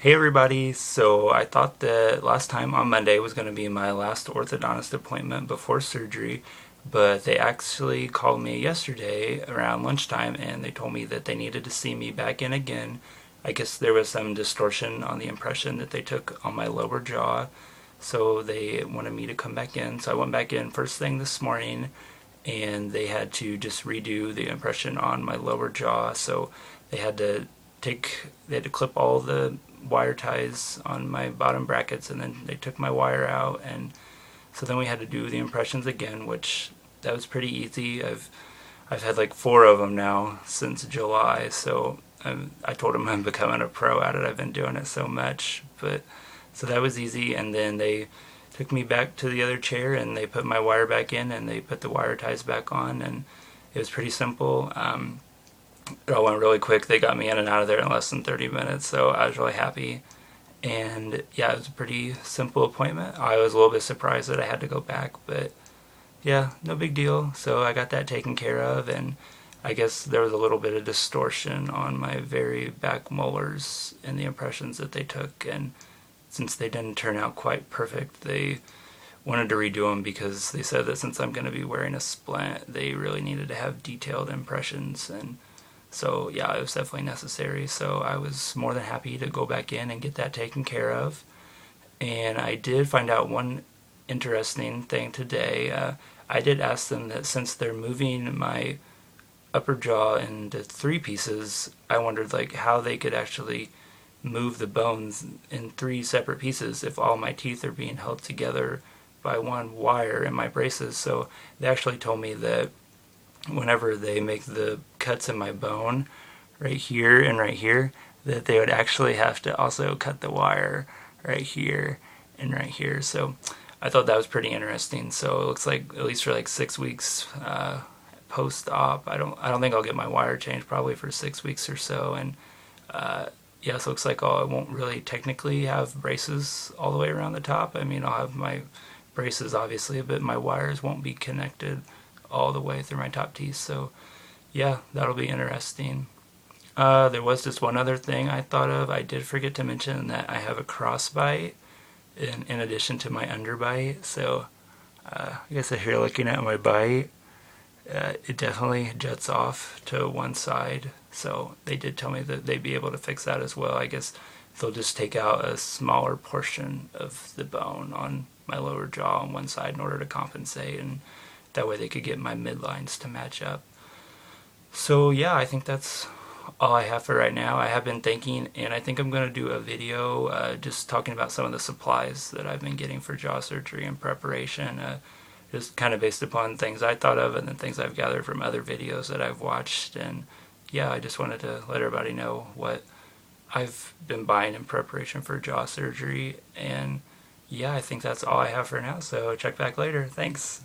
Hey everybody, so I thought that last time on Monday was going to be my last orthodontist appointment before surgery, but they actually called me yesterday around lunchtime and they told me that they needed to see me back in again. I guess there was some distortion on the impression that they took on my lower jaw, so they wanted me to come back in. So I went back in first thing this morning and they had to just redo the impression on my lower jaw, so they had to clip all the wire ties on my bottom brackets, and then they took my wire out, and so then we had to do the impressions again, which that was pretty easy. I've had like four of them now since July, so I told them I'm becoming a pro at it. I've been doing it so much, but so that was easy. And then they took me back to the other chair and they put my wire back in and they put the wire ties back on, and it was pretty simple. It all went really quick. They got me in and out of there in less than 30 minutes, so I was really happy. And yeah, it was a pretty simple appointment. I was a little bit surprised that I had to go back, but yeah, no big deal. So I got that taken care of, and I guess there was a little bit of distortion on my very back molars in the impressions that they took, and since they didn't turn out quite perfect, they wanted to redo them because they said that since I'm going to be wearing a splint, they really needed to have detailed impressions. And so yeah, it was definitely necessary. So I was more than happy to go back in and get that taken care of. And I did find out one interesting thing today. I did ask them that since they're moving my upper jaw into three pieces, I wondered like how they could actually move the bones in three separate pieces if all my teeth are being held together by one wire in my braces. So they actually told me that whenever they make the cuts in my bone right here and right here, that they would actually have to also cut the wire right here and right here. So I thought that was pretty interesting. So it looks like at least for like 6 weeks post-op, I don't think I'll get my wire changed probably for 6 weeks or so. And yeah, so it looks like I won't really technically have braces all the way around the top. I mean, I'll have my braces obviously, but my wires won't be connected all the way through my top teeth. So yeah, that'll be interesting. There was just one other thing I thought of. I did forget to mention that I have a crossbite in addition to my underbite. So I guess if you're looking at my bite, it definitely juts off to one side. So they did tell me that they'd be able to fix that as well. I guess they'll just take out a smaller portion of the bone on my lower jaw on one side in order to compensate, and that way they could get my midlines to match up. So yeah, I think that's all I have for right now. I have been thinking, and I think I'm going to do a video just talking about some of the supplies that I've been getting for jaw surgery in preparation, just kind of based upon things I thought of and then things I've gathered from other videos that I've watched. And yeah, I just wanted to let everybody know what I've been buying in preparation for jaw surgery. And yeah, I think that's all I have for now, so check back later. Thanks.